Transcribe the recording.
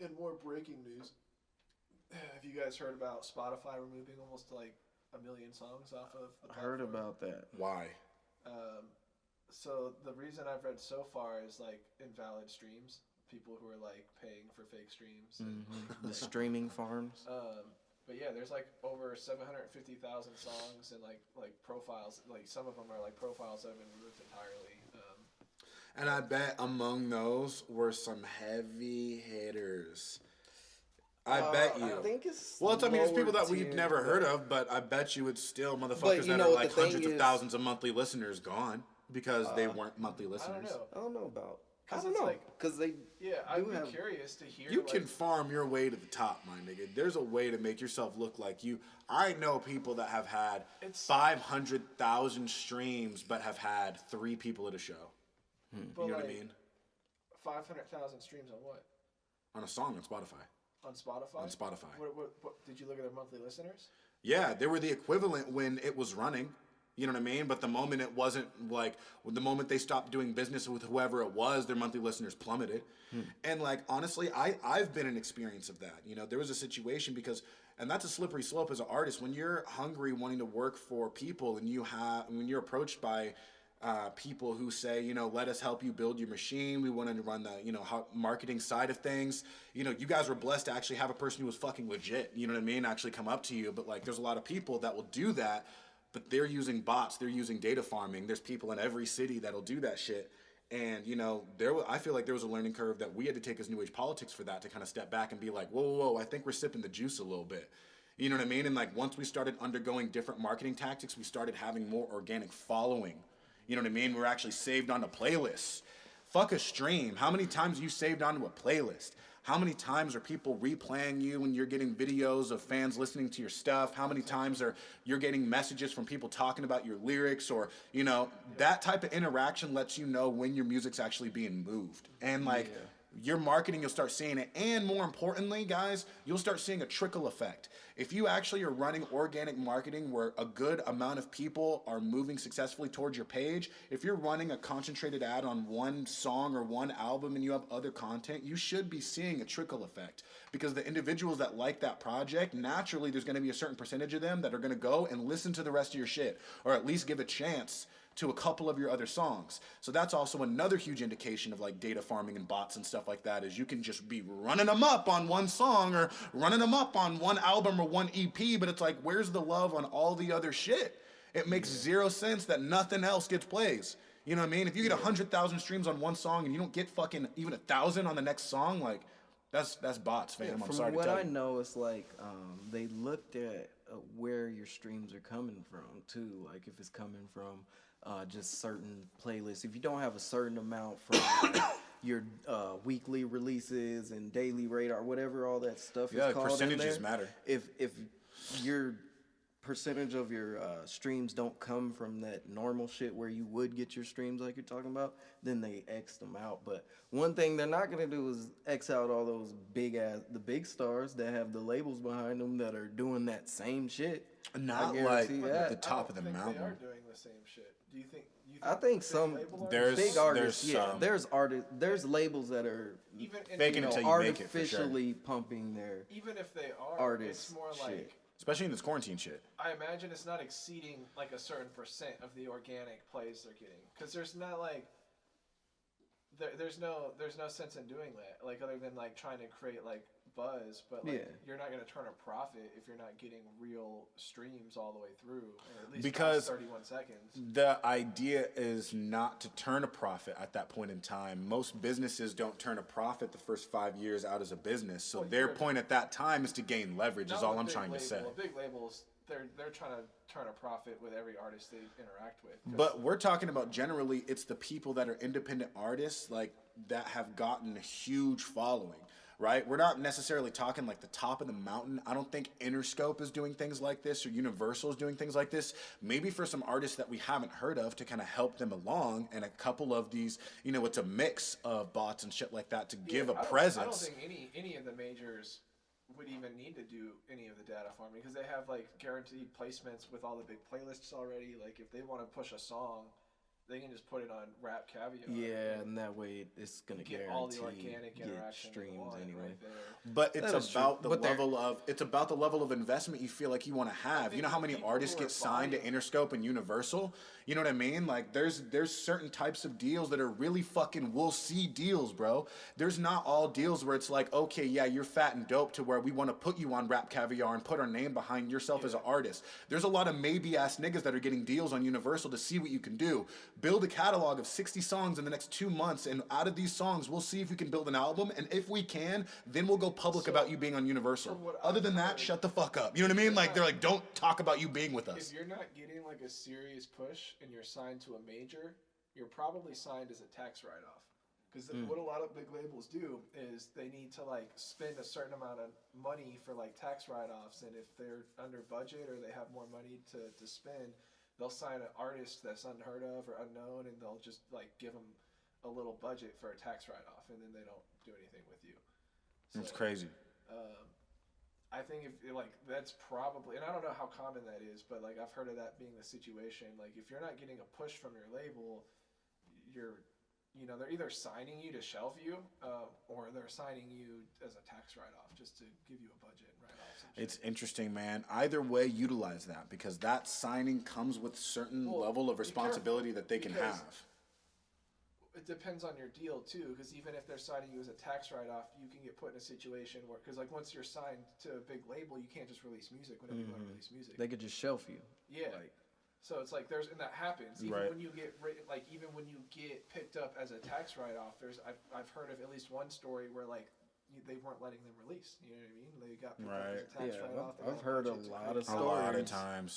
In more breaking news, have you guys heard about Spotify removing almost like a million songs off of the I heard platform? about that. Why? Um, so the reason I've read so far is like invalid streams, people who are like paying for fake streams. The streaming farms. But yeah, there's like over 750,000 songs and like profiles. Like some of them are like profiles that have been removed entirely. And I bet among those were some heavy hitters. I bet you. I think it's Well, I mean, it's people lower that we've tier, never heard but- of, but I bet you it's still motherfuckers But you that know are what like the thing hundreds of is- thousands of monthly listeners gone because they weren't monthly I don't listeners. know. I don't know about. I 'Cause don't it's know like- because they. Yeah, I'd do be have- curious to hear. You like, can farm your way to the top, my nigga. There's a way to make yourself look like you. I know people that have had It's- 500,000 streams but have had 3 people at a show. but You know like, what I mean? 500,000 streams on what? On a song on Spotify. On Spotify? On Spotify. What did you look at their monthly listeners? Yeah, they were the equivalent when it was running. You know what I mean? But the moment it wasn't like, the moment they stopped doing business with whoever it was, their monthly listeners plummeted. And like, honestly, I've been an experience of that. You know, there was a situation because, and that's a slippery slope as an artist. When you're hungry, wanting to work for people, and when you're approached by people who say, you know, let us help you build your machine. We wanted to run the, you know, marketing side of things. You know, you guys were blessed to actually have a person who was fucking legit, you know what I mean, actually come up to you. But like, there's a lot of people that will do that, but they're using bots, they're using data farming. There's people in every city that'll do that shit. And, you know, I feel like there was a learning curve that we had to take as New Age politics for that, to kind of step back and be like, whoa, whoa, whoa, I think we're sipping the juice a little bit. You know what I mean? And like, once we started undergoing different marketing tactics, we started having more organic following. You know what I mean? We're actually saved onto playlists. Fuck a stream. How many times you saved onto a playlist? How many times are people replaying you when you're getting videos of fans listening to your stuff? How many times are you're getting messages from people talking about your lyrics? Or, you know, that type of interaction lets you know when your music's actually being moved. And like, your marketing, you'll start seeing it. And more importantly, guys, you'll start seeing a trickle effect. If you actually are running organic marketing where a good amount of people are moving successfully towards your page, if you're running a concentrated ad on one song or one album and you have other content, you should be seeing a trickle effect. Because the individuals that like that project, naturally there's going to be a certain percentage of them that are going to go and listen to the rest of your shit, or at least give a chance to a couple of your other songs. So that's also another huge indication of like data farming and bots and stuff like that, is you can just be running them up on one song or running them up on one album or one EP, but it's like, where's the love on all the other shit? It makes zero sense that nothing else gets plays. You know what I mean? If you get 100,000 streams on one song and you don't get fucking even 1,000 on the next song, like, that's bots, fam. I'm From sorry to what tell I you. know, it's like they looked at where your streams are coming from too. Like if it's coming from just certain playlists. If you don't have a certain amount from like, your weekly releases and daily radar, whatever all that stuff Yeah, is called, percentages in there, matter. If your percentage of your streams don't come from that normal shit where you would get your streams like you're talking about, then they X them out. But one thing they're not gonna do is X out all those the big stars that have the labels behind them that are doing that same shit. Not I like guarantee at that. the top of the I don't think mountain. they are doing the same shit. Do you think? I think big some label There's- big artists, there's yeah, some. there's labels that are even Faking you it know, till you make it, for sure. artificially pumping their even if they are, artists it's more shit. like, Especially in this quarantine shit. I imagine it's not exceeding like a certain percent of the organic plays they're getting, because there's not like there's no sense in doing that, like other than like trying to create like buzz, but like Yeah. you're not going to turn a profit if you're not getting real streams all the way through, or at least Because- past 31 seconds. The idea is not to turn a profit at that point in time. Most businesses don't turn a profit the first 5 years out as a business. So Well, their you're- point at that time is to gain leverage, is Not all with I'm big trying to label. say. Big labels, they're trying to turn a profit with every artist they interact with. 'Cause But we're talking about generally, it's the people that are independent artists, like that have gotten a huge following, right? We're not necessarily talking like the top of the mountain. I don't think Interscope is doing things like this, or Universal is doing things like this. Maybe for some artists that we haven't heard of to kind of help them along, and a couple of these, you know, it's a mix of bots and shit like that to give a I don't presence. think any of the majors would even need to do any of the data farming, because they have like guaranteed placements with all the big playlists already. Like if they want to push a song, they can just put it on Rap Caviar. Yeah, and that way it's gonna Get guarantee all the organic get interaction they streams want anyway. right there. But That is true. But it's about the level of investment you feel like you want to have. You know how many people artists who are get signed to buying- Interscope and Universal? You know what I mean? Like there's certain types of deals that are really fucking we'll see deals, bro. There's not all deals where it's like, okay, yeah, you're fat and dope to where we want to put you on Rap Caviar and put our name behind yourself as an artist. There's a lot of maybe ass niggas that are getting deals on Universal to see what you can do. Build a catalog of 60 songs in the next 2 months, and out of these songs, we'll see if we can build an album. And if we can, then we'll go public about you being on Universal. Other than that, shut the fuck up. You know what I mean? Like they're like, don't talk about you being with us. If you're not getting like a serious push and you're signed to a major, you're probably signed as a tax write-off. Because what a lot of big labels do is they need to like spend a certain amount of money for like tax write-offs, and if they're under budget or they have more money to spend, they'll sign an artist that's unheard of or unknown, and they'll just like give them a little budget for a tax write-off, and then they don't do anything with you. It's crazy. I think if like that's probably, and I don't know how common that is, but like I've heard of that being the situation. Like if you're not getting a push from your label, they're either signing you to shelf you, or they're signing you as a tax write-off just to give you a budget and write off some shit. It's interesting, man. Either way, utilize that because that signing comes with certain level of responsibility that they can have. It depends on your deal too, because even if they're signing you as a tax write-off, you can get put in a situation where, because like once you're signed to a big label, you can't just release music whenever you want to release music. They could just shelf you. Yeah. Like, so it's like and that happens even Right. when you get even when you get picked up as a tax write-off. I've heard of at least one story where like they weren't letting them release. You know what I mean? They got picked up as a tax Yeah, write-off. I've heard a lot of A lot of stories times.